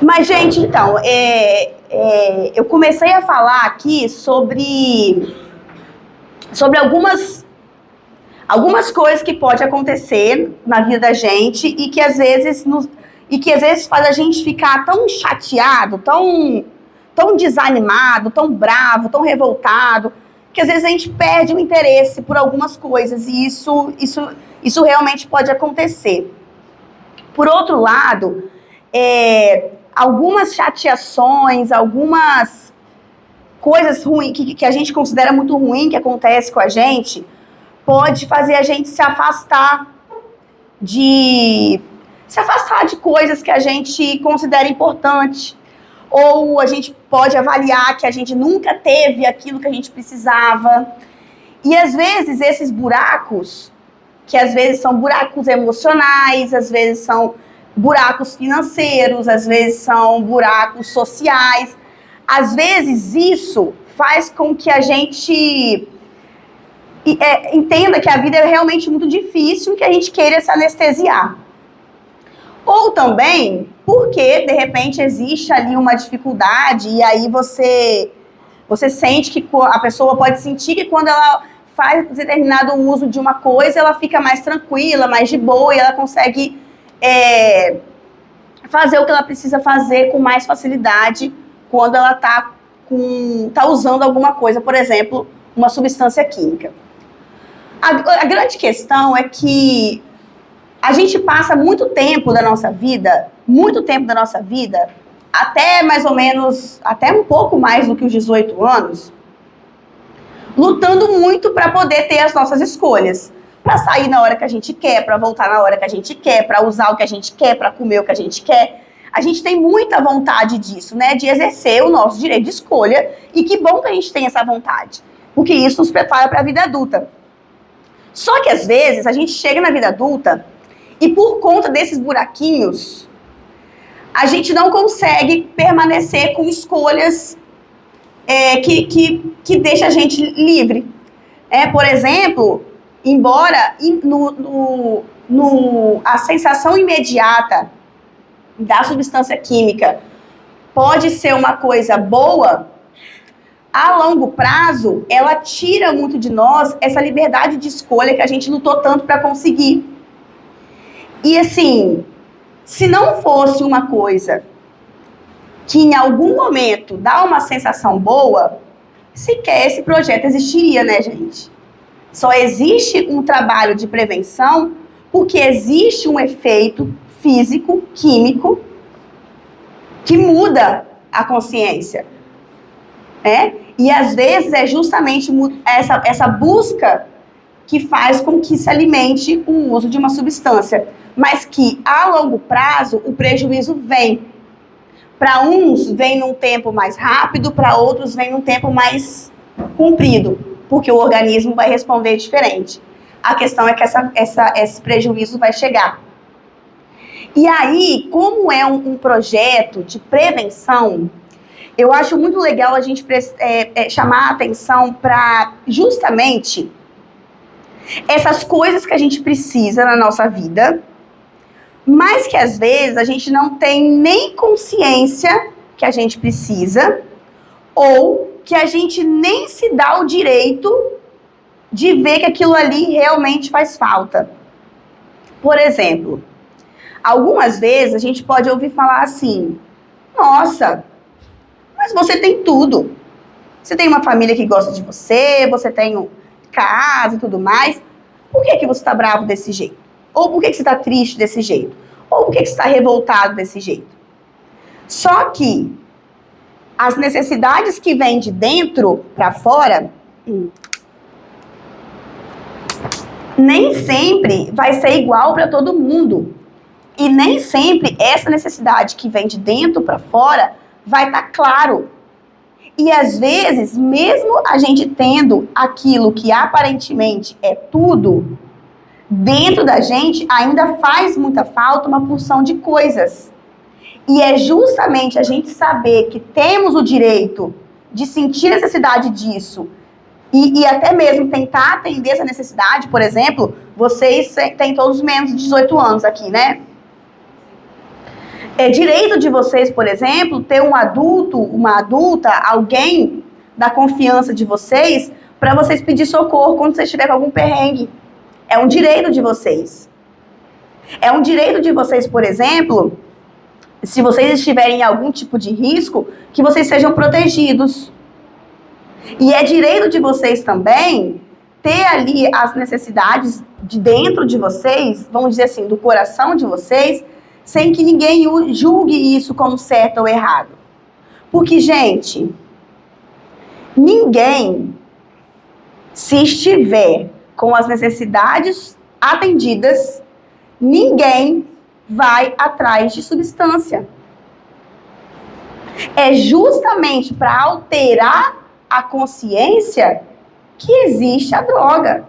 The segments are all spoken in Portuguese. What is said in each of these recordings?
Mas, gente, então, eu comecei a falar aqui sobre algumas coisas que pode acontecer na vida da gente e que às vezes faz a gente ficar tão chateado, tão desanimado, tão bravo, tão revoltado, que às vezes a gente perde o interesse por algumas coisas e isso realmente pode acontecer. Por outro lado, algumas chateações, algumas coisas ruins que a gente considera muito ruim que acontece com a gente, pode fazer a gente se afastar de coisas que a gente considera importante. Ou a gente pode avaliar que a gente nunca teve aquilo que a gente precisava. E às vezes esses buracos, que às vezes são buracos emocionais, às vezes são buracos financeiros, às vezes são buracos sociais, às vezes isso faz com que a gente entenda que a vida é realmente muito difícil e que a gente queira se anestesiar. Ou também porque, de repente, existe ali uma dificuldade e aí você sente que a pessoa pode sentir que quando ela faz determinado uso de uma coisa, ela fica mais tranquila, mais de boa e ela consegue fazer o que ela precisa fazer com mais facilidade quando ela tá usando alguma coisa, por exemplo, uma substância química. A grande questão é que a gente passa muito tempo da nossa vida, até mais ou menos, até um pouco mais do que os 18 anos, lutando muito para poder ter as nossas escolhas. Para sair na hora que a gente quer, para voltar na hora que a gente quer, para usar o que a gente quer, para comer o que a gente quer. A gente tem muita vontade disso, né? De exercer o nosso direito de escolha. E que bom que a gente tem essa vontade, porque isso nos prepara para a vida adulta. Só que às vezes a gente chega na vida adulta e por conta desses buraquinhos, a gente não consegue permanecer com escolhas que deixam a gente livre. Por exemplo, embora a sensação imediata da substância química pode ser uma coisa boa, a longo prazo, ela tira muito de nós essa liberdade de escolha que a gente lutou tanto para conseguir. E assim, se não fosse uma coisa que em algum momento dá uma sensação boa, sequer esse projeto existiria, né, gente? Só existe um trabalho de prevenção porque existe um efeito físico, químico, que muda a consciência. E às vezes é justamente essa busca que faz com que se alimente o uso de uma substância, mas que a longo prazo o prejuízo vem. Para uns vem num tempo mais rápido, para outros vem num tempo mais comprido, porque o organismo vai responder diferente. A questão é que esse prejuízo vai chegar. E aí, como é um projeto de prevenção, eu acho muito legal a gente chamar a atenção para justamente essas coisas que a gente precisa na nossa vida, mas que às vezes a gente não tem nem consciência que a gente precisa, ou que a gente nem se dá o direito de ver que aquilo ali realmente faz falta. Por exemplo, algumas vezes a gente pode ouvir falar assim: nossa, mas você tem tudo. Você tem uma família que gosta de você, você tem casa e tudo mais. Por que você está bravo desse jeito? Ou por que você está triste desse jeito? Ou por que você está revoltado desse jeito? Só que as necessidades que vêm de dentro para fora, nem sempre vai ser igual para todo mundo. E nem sempre essa necessidade que vem de dentro para fora vai estar claro. E às vezes, mesmo a gente tendo aquilo que aparentemente é tudo, dentro da gente ainda faz muita falta uma porção de coisas. E é justamente a gente saber que temos o direito de sentir necessidade disso e até mesmo tentar atender essa necessidade. Por exemplo, vocês têm todos menos de 18 anos aqui, né? É direito de vocês, por exemplo, ter um adulto, uma adulta, alguém da confiança de vocês, para vocês pedir socorro quando vocês estiverem com algum perrengue. É um direito de vocês. É um direito de vocês, por exemplo, se vocês estiverem em algum tipo de risco, que vocês sejam protegidos. E é direito de vocês também ter ali as necessidades de dentro de vocês, vamos dizer assim, do coração de vocês, sem que ninguém julgue isso como certo ou errado. Porque, gente, ninguém, se estiver com as necessidades atendidas, ninguém vai atrás de substância. É justamente para alterar a consciência que existe a droga.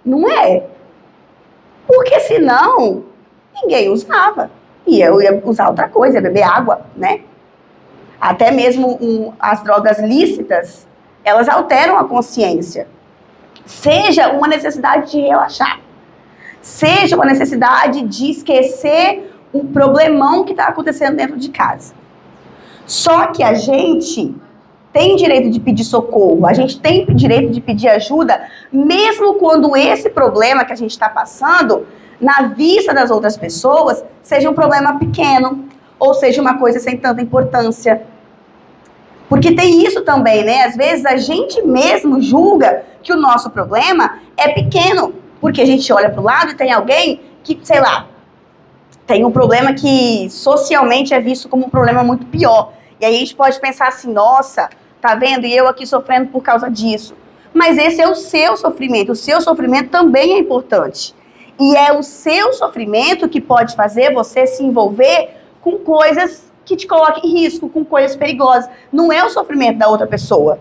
Não é? Porque senão, ninguém usava. E eu ia usar outra coisa, ia beber água, né? Até mesmo as drogas lícitas, elas alteram a consciência. Seja uma necessidade de relaxar. Seja uma necessidade de esquecer um problemão que está acontecendo dentro de casa. Só que a gente tem direito de pedir socorro, a gente tem direito de pedir ajuda, mesmo quando esse problema que a gente está passando, na vista das outras pessoas, seja um problema pequeno, ou seja uma coisa sem tanta importância. Porque tem isso também, né? Às vezes a gente mesmo julga que o nosso problema é pequeno, porque a gente olha para o lado e tem alguém que, sei lá, tem um problema que socialmente é visto como um problema muito pior. E aí a gente pode pensar assim, nossa, tá vendo? E eu aqui sofrendo por causa disso. Mas esse é o seu sofrimento também é importante. E é o seu sofrimento que pode fazer você se envolver com coisas que te coloquem em risco, com coisas perigosas. Não é o sofrimento da outra pessoa.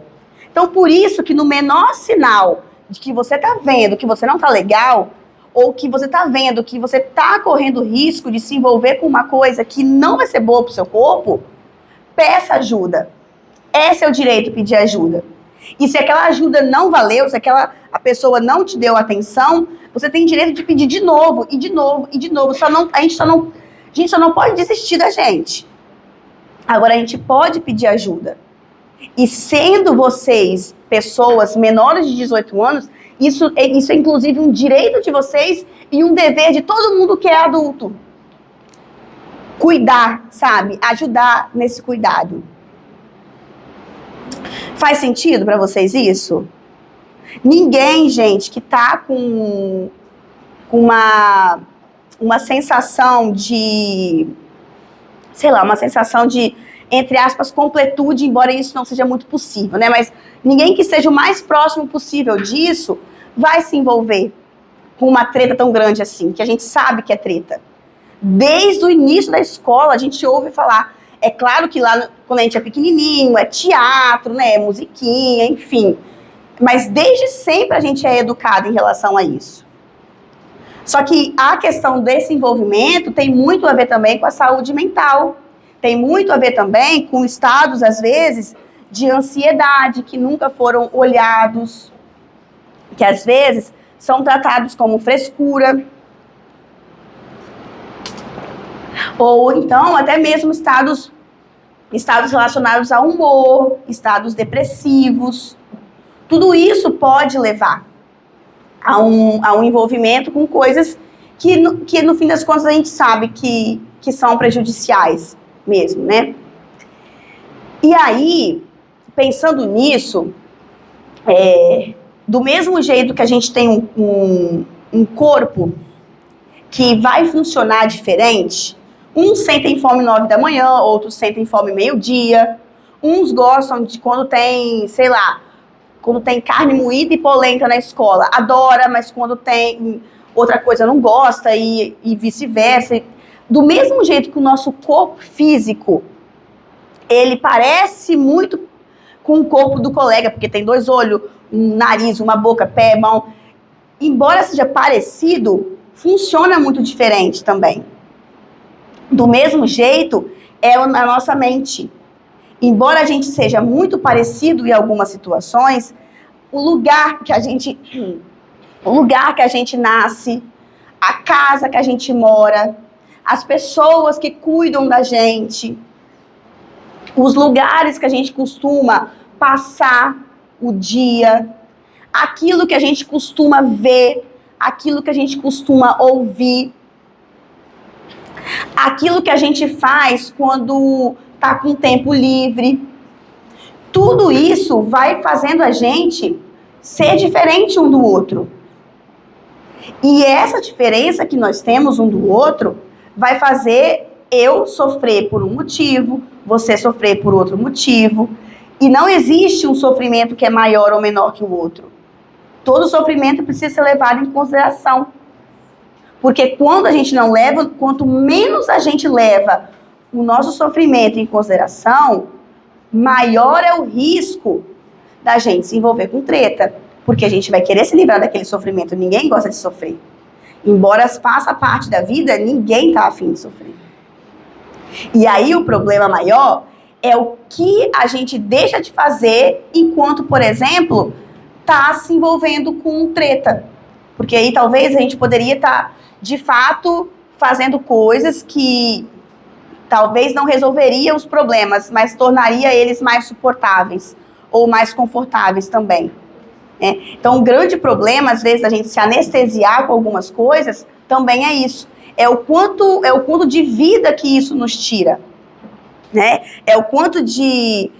Então, por isso que no menor sinal de que você tá vendo que você não tá legal, ou que você tá vendo que você tá correndo risco de se envolver com uma coisa que não vai ser boa pro seu corpo, peça ajuda. Esse é o direito, pedir ajuda. E se aquela ajuda não valeu, se a pessoa não te deu atenção, você tem direito de pedir de novo, e de novo, e de novo. A gente só não pode desistir da gente. Agora, a gente pode pedir ajuda. E sendo vocês pessoas menores de 18 anos, isso é inclusive um direito de vocês e um dever de todo mundo que é adulto. Cuidar, sabe? Ajudar nesse cuidado. Faz sentido para vocês isso? Ninguém, gente, que tá com uma sensação de, sei lá, uma sensação de, entre aspas, completude, embora isso não seja muito possível, né? Mas ninguém que seja o mais próximo possível disso vai se envolver com uma treta tão grande assim, que a gente sabe que é treta. Desde o início da escola, a gente ouve falar. É claro que lá, quando a gente é pequenininho, é teatro, né? É musiquinha, enfim. Mas desde sempre a gente é educado em relação a isso. Só que a questão desse envolvimento tem muito a ver também com a saúde mental. Tem muito a ver também com estados, às vezes, de ansiedade, que nunca foram olhados, que às vezes são tratados como frescura. Ou então, até mesmo estados relacionados ao humor, estados depressivos. Tudo isso pode levar a um envolvimento com coisas que no fim das contas, a gente sabe que são prejudiciais mesmo, né? E aí, pensando nisso, do mesmo jeito que a gente tem um corpo que vai funcionar diferente, uns sentem fome 9 da manhã, outros sentem fome meio-dia, uns gostam de quando tem, sei lá, quando tem carne moída e polenta na escola, adora, mas quando tem outra coisa não gosta e vice-versa. Do mesmo jeito que o nosso corpo físico, ele parece muito com o corpo do colega, porque tem 2 olhos, um nariz, uma boca, pé, mão. Embora seja parecido, funciona muito diferente também. Do mesmo jeito é a nossa mente. Embora a gente seja muito parecido em algumas situações, o lugar que a gente nasce, a casa que a gente mora, as pessoas que cuidam da gente, os lugares que a gente costuma passar o dia, aquilo que a gente costuma ver, aquilo que a gente costuma ouvir, aquilo que a gente faz quando está com tempo livre. Tudo isso vai fazendo a gente ser diferente um do outro. E essa diferença que nós temos um do outro vai fazer eu sofrer por um motivo, você sofrer por outro motivo. E não existe um sofrimento que é maior ou menor que o outro. Todo sofrimento precisa ser levado em consideração. Porque quando a gente não leva, quanto menos a gente leva o nosso sofrimento em consideração, maior é o risco da gente se envolver com treta. Porque a gente vai querer se livrar daquele sofrimento. Ninguém gosta de sofrer. Embora faça parte da vida, ninguém está afim de sofrer. E aí o problema maior é o que a gente deixa de fazer enquanto, por exemplo, está se envolvendo com treta. Porque aí talvez a gente poderia estar, de fato, fazendo coisas que talvez não resolveria os problemas, mas tornaria eles mais suportáveis ou mais confortáveis também. Então, o grande problema, às vezes, a gente se anestesiar com algumas coisas, também é isso. É o quanto de vida que isso nos tira. Né? É o quanto de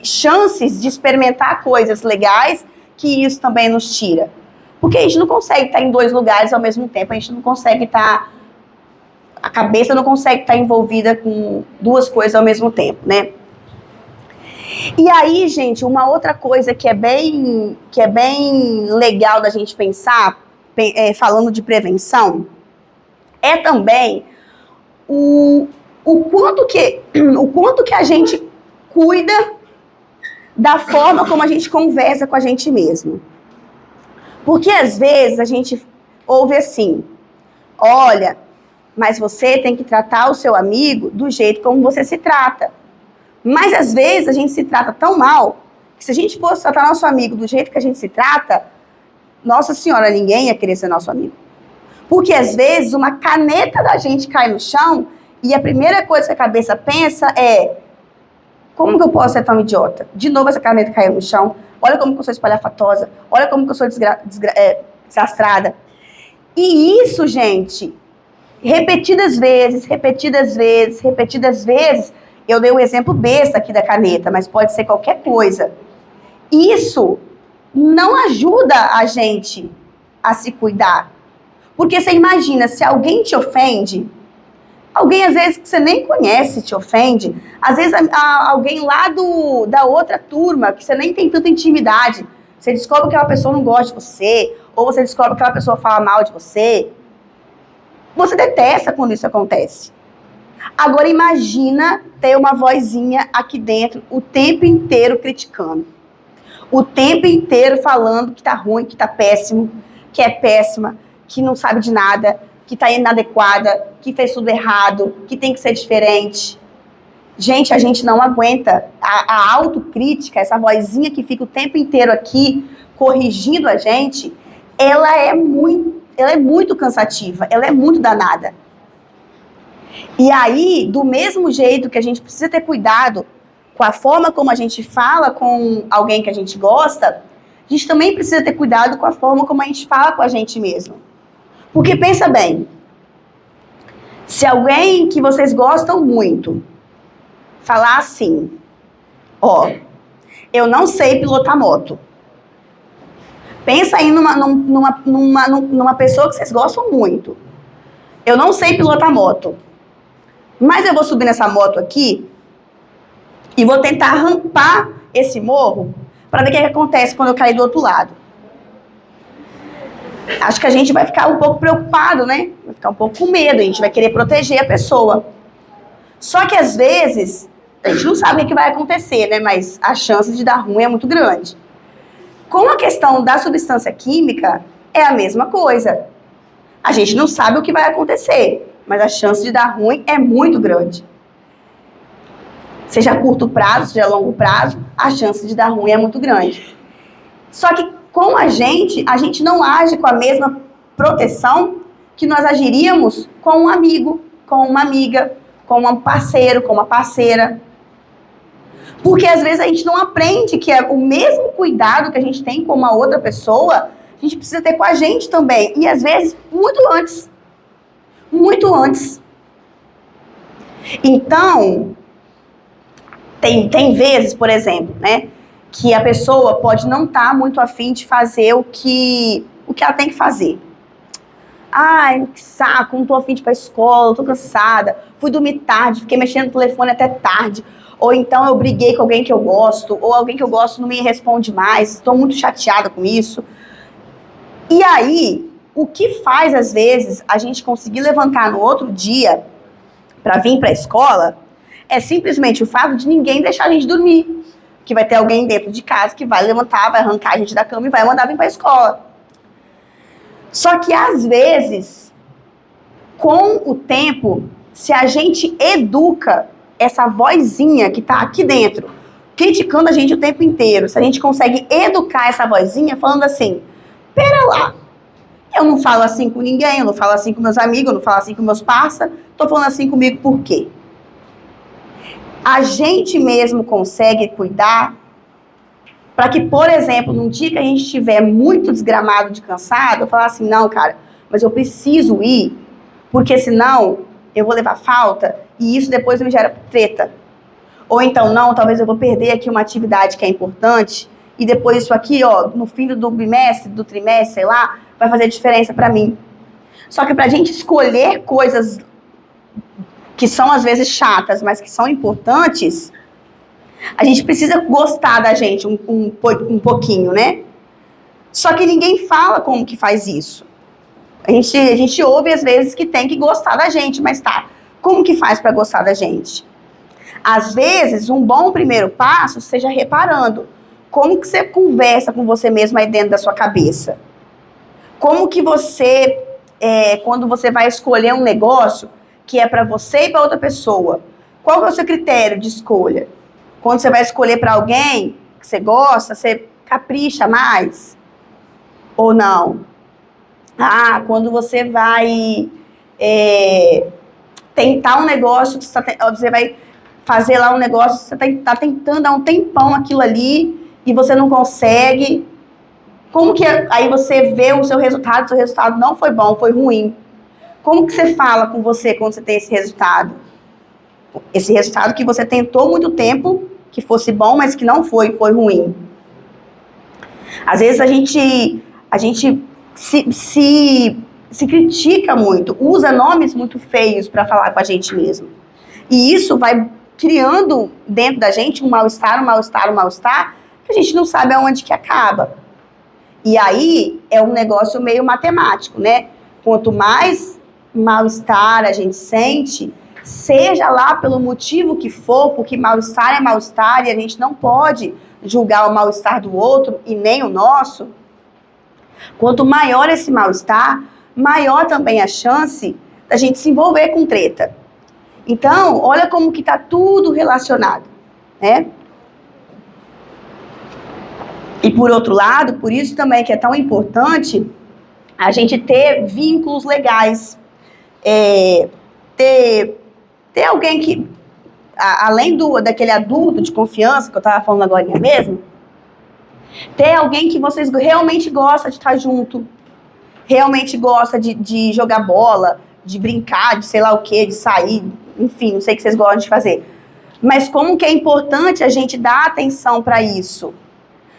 chances de experimentar coisas legais que isso também nos tira. Porque a gente não consegue estar em dois lugares ao mesmo tempo, a gente não consegue estar... A cabeça não consegue estar envolvida com duas coisas ao mesmo tempo, né? E aí, gente, uma outra coisa que é bem legal da gente pensar, falando de prevenção, é também o quanto que a gente cuida da forma como a gente conversa com a gente mesmo. Porque às vezes a gente ouve assim, olha, mas você tem que tratar o seu amigo do jeito como você se trata. Mas às vezes a gente se trata tão mal, que se a gente fosse tratar nosso amigo do jeito que a gente se trata, nossa senhora, ninguém ia querer ser nosso amigo. Porque às vezes uma caneta da gente cai no chão e a primeira coisa que a cabeça pensa é: como que eu posso ser tão idiota? De novo essa caneta caiu no chão, olha como que eu sou espalhafatosa, olha como que eu sou desastrada. E isso, gente, repetidas vezes, eu dei um exemplo besta aqui da caneta, mas pode ser qualquer coisa. Isso não ajuda a gente a se cuidar. Porque você imagina, se alguém te ofende, alguém às vezes que você nem conhece te ofende, às vezes alguém lá da outra turma, que você nem tem tanta intimidade, você descobre que aquela pessoa não gosta de você, ou você descobre que aquela pessoa fala mal de você, você detesta quando isso acontece. Agora imagina ter uma vozinha aqui dentro o tempo inteiro criticando. O tempo inteiro falando que tá ruim, que tá péssimo, que é péssima, que não sabe de nada, que tá inadequada, que fez tudo errado, que tem que ser diferente. Gente, a gente não aguenta. A autocrítica, essa vozinha que fica o tempo inteiro aqui corrigindo a gente, ela é muito cansativa, ela é muito danada. E aí, do mesmo jeito que a gente precisa ter cuidado com a forma como a gente fala com alguém que a gente gosta, a gente também precisa ter cuidado com a forma como a gente fala com a gente mesmo. Porque pensa bem, se alguém que vocês gostam muito falar assim, ó, eu não sei pilotar moto. Pensa aí numa pessoa que vocês gostam muito. Eu não sei pilotar moto. Mas eu vou subir nessa moto aqui e vou tentar rampar esse morro para ver o que acontece quando eu cair do outro lado. Acho que a gente vai ficar um pouco preocupado, né? Vai ficar um pouco com medo, a gente vai querer proteger a pessoa. Só que às vezes, a gente não sabe o que vai acontecer, né? Mas a chance de dar ruim é muito grande. Com a questão da substância química, é a mesma coisa. A gente não sabe o que vai acontecer, mas a chance de dar ruim é muito grande. Seja a curto prazo, seja a longo prazo, a chance de dar ruim é muito grande. Só que com a gente não age com a mesma proteção que nós agiríamos com um amigo, com uma amiga, com um parceiro, com uma parceira. Porque às vezes a gente não aprende que é o mesmo cuidado que a gente tem com uma outra pessoa, a gente precisa ter com a gente também. E às vezes, muito antes. Muito antes. Então, tem vezes, por exemplo, né, que a pessoa pode não estar muito afim de fazer o que ela tem que fazer. Ai, que saco, não tô afim de ir pra escola, tô cansada, fui dormir tarde, fiquei mexendo no telefone até tarde, ou então eu briguei com alguém que eu gosto, ou alguém que eu gosto não me responde mais, estou muito chateada com isso. E aí, o que faz, às vezes, a gente conseguir levantar no outro dia para vir para a escola é simplesmente o fato de ninguém deixar a gente dormir. Que vai ter alguém dentro de casa que vai levantar, vai arrancar a gente da cama e vai mandar vir para a escola. Só que, às vezes, com o tempo, se a gente educa essa vozinha que está aqui dentro, criticando a gente o tempo inteiro, se a gente consegue educar essa vozinha falando assim, pera lá, eu não falo assim com ninguém, eu não falo assim com meus amigos, eu não falo assim com meus parceiros, tô falando assim comigo por quê? A gente mesmo consegue cuidar para que, por exemplo, num dia que a gente estiver muito desgramado de cansado, eu falar assim, não, cara, mas eu preciso ir, porque senão eu vou levar falta e isso depois me gera treta. Ou então, não, talvez eu vou perder aqui uma atividade que é importante e depois isso aqui, ó, no fim do bimestre, do trimestre, sei lá, vai fazer diferença para mim. Só que pra gente escolher coisas que são às vezes chatas, mas que são importantes, a gente precisa gostar da gente um pouquinho, né? Só que ninguém fala como que faz isso. A gente ouve às vezes que tem que gostar da gente, mas tá, como que faz para gostar da gente? Às vezes, um bom primeiro passo seja reparando como que você conversa com você mesmo aí dentro da sua cabeça. Como que você, quando você vai escolher um negócio que é para você e para outra pessoa, qual que é o seu critério de escolha? Quando você vai escolher para alguém que você gosta, você capricha mais? Ou não? Ah, quando você vai tentar um negócio, você vai fazer lá um negócio, você está tentando há um tempão aquilo ali e você não consegue. Como que aí você vê o seu resultado não foi bom, foi ruim. Como que você fala com você quando você tem esse resultado? Esse resultado que você tentou muito tempo, que fosse bom, mas que não foi ruim. Às vezes a gente se critica muito, usa nomes muito feios para falar com a gente mesmo. E isso vai criando dentro da gente um mal-estar, que a gente não sabe aonde que acaba. E aí é um negócio meio matemático, né? Quanto mais mal-estar a gente sente, seja lá pelo motivo que for, porque mal-estar é mal-estar e a gente não pode julgar o mal-estar do outro e nem o nosso. Quanto maior esse mal-estar, maior também a chance da gente se envolver com treta. Então, olha como que está tudo relacionado, né? E por outro lado, por isso também que é tão importante a gente ter vínculos legais. Ter alguém que, além daquele adulto de confiança que eu estava falando agora mesmo, ter alguém que vocês realmente gostam de estar junto, realmente gosta de jogar bola, de brincar, de sei lá o que, de sair, enfim, não sei o que vocês gostam de fazer. Mas como que é importante a gente dar atenção para isso?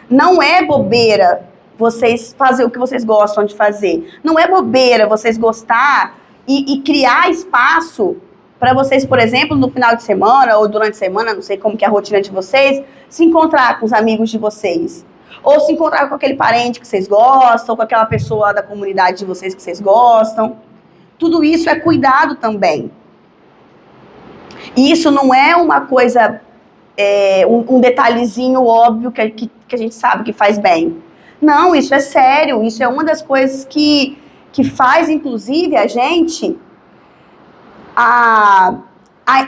Não é bobeira vocês fazer o que vocês gostam de fazer. Não é bobeira vocês gostar e criar espaço para vocês, por exemplo, no final de semana ou durante a semana, não sei como que é a rotina de vocês, se encontrar com os amigos de vocês. Ou se encontrar com aquele parente que vocês gostam, com aquela pessoa da comunidade de vocês que vocês gostam. Tudo isso é cuidado também. E isso não é uma coisa, um detalhezinho óbvio que a gente sabe que faz bem. Não, isso é sério, isso é uma das coisas que faz, inclusive, a gente a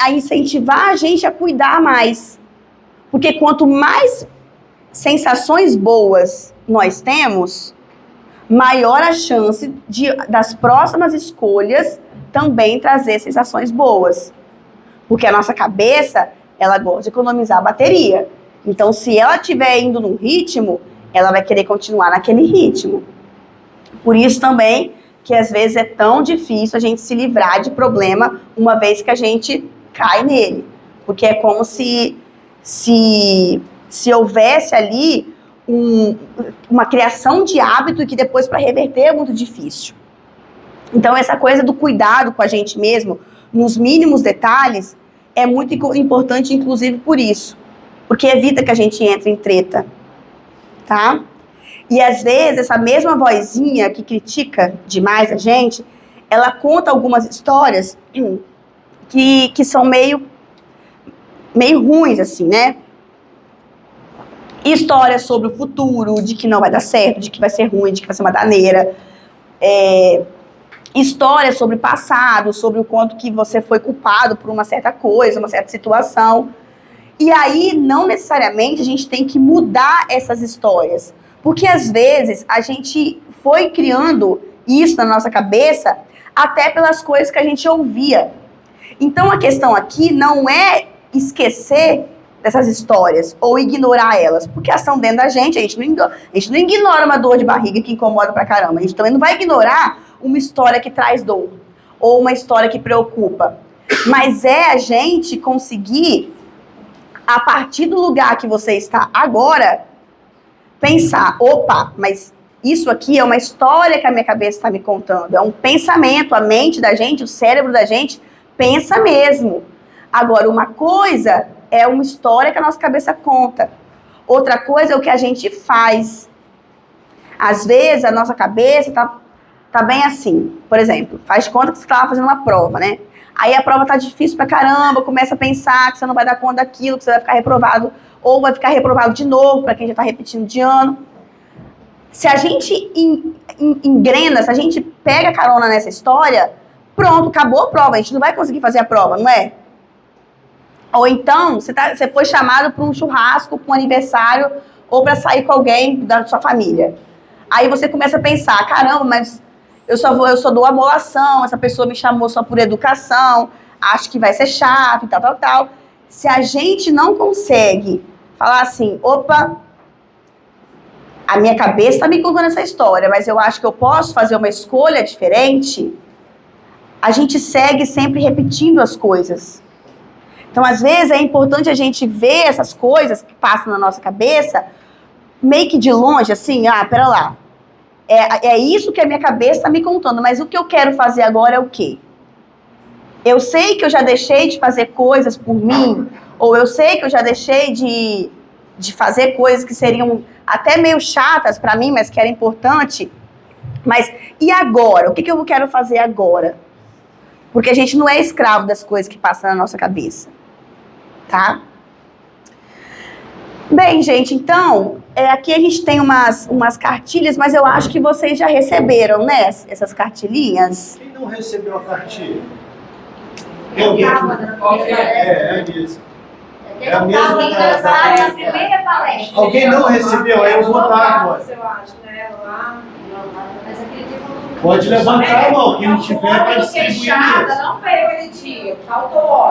incentivar a gente a cuidar mais. Porque quanto mais sensações boas nós temos, maior a chance das próximas escolhas também trazer sensações boas. Porque a nossa cabeça, ela gosta de economizar a bateria. Então, se ela estiver indo num ritmo, ela vai querer continuar naquele ritmo. Por isso também que às vezes é tão difícil a gente se livrar de problema uma vez que a gente cai nele. Porque é como se houvesse ali uma criação de hábito que depois para reverter é muito difícil. Então essa coisa do cuidado com a gente mesmo, nos mínimos detalhes, é muito importante, inclusive por isso. Porque evita que a gente entre em treta, tá? E às vezes essa mesma vozinha que critica demais a gente, ela conta algumas histórias que são meio ruins, assim, né? Histórias sobre o futuro, de que não vai dar certo, de que vai ser ruim, de que vai ser uma daneira. Histórias sobre o passado, sobre o quanto que você foi culpado por uma certa coisa, uma certa situação. E aí, não necessariamente, a gente tem que mudar essas histórias. Porque, às vezes, a gente foi criando isso na nossa cabeça até pelas coisas que a gente ouvia. Então, a questão aqui não é esquecer dessas histórias ou ignorar elas, porque elas estão dentro da gente, a gente não ignora uma dor de barriga que incomoda pra caramba, a gente também não vai ignorar uma história que traz dor, ou uma história que preocupa, mas é a gente conseguir, a partir do lugar que você está agora, pensar, opa, mas isso aqui é uma história que a minha cabeça está me contando, é um pensamento, a mente da gente, o cérebro da gente pensa mesmo. Agora, uma coisa é uma história que a nossa cabeça conta. Outra coisa é o que a gente faz. Às vezes, a nossa cabeça tá bem assim. Por exemplo, faz conta que você estava fazendo uma prova, né? Aí a prova tá difícil pra caramba, começa a pensar que você não vai dar conta daquilo, que você vai ficar reprovado, ou vai ficar reprovado de novo, pra quem já tá repetindo de ano. Se a gente engrena, se a gente pega carona nessa história, pronto, acabou a prova, a gente não vai conseguir fazer a prova, não é? Ou então, você foi chamado para um churrasco, para um aniversário, ou para sair com alguém da sua família. Aí você começa a pensar, caramba, mas eu só dou amolação, essa pessoa me chamou só por educação, acho que vai ser chato e tal. Se a gente não consegue falar assim, opa, a minha cabeça está me contando essa história, mas eu acho que eu posso fazer uma escolha diferente, a gente segue sempre repetindo as coisas. Então, às vezes, é importante a gente ver essas coisas que passam na nossa cabeça, meio que de longe, assim, pera lá. É isso que a minha cabeça está me contando, mas o que eu quero fazer agora é o quê? Eu sei que eu já deixei de fazer coisas por mim, ou eu sei que eu já deixei de fazer coisas que seriam até meio chatas para mim, mas que era importante. Mas, e agora? O que eu quero fazer agora? Porque a gente não é escravo das coisas que passam na nossa cabeça. Tá? Bem, gente, então, aqui a gente tem umas cartilhas, mas eu acho que vocês já receberam, né, essas cartilhinhas. Quem não recebeu a cartilha? Isso. É a mesma da primeira palestra. Alguém não recebeu? Aí eu vou dar agora. Pode levantar a mão, quem não tiver vai distribuir. Não veio aquele dia, faltou hora.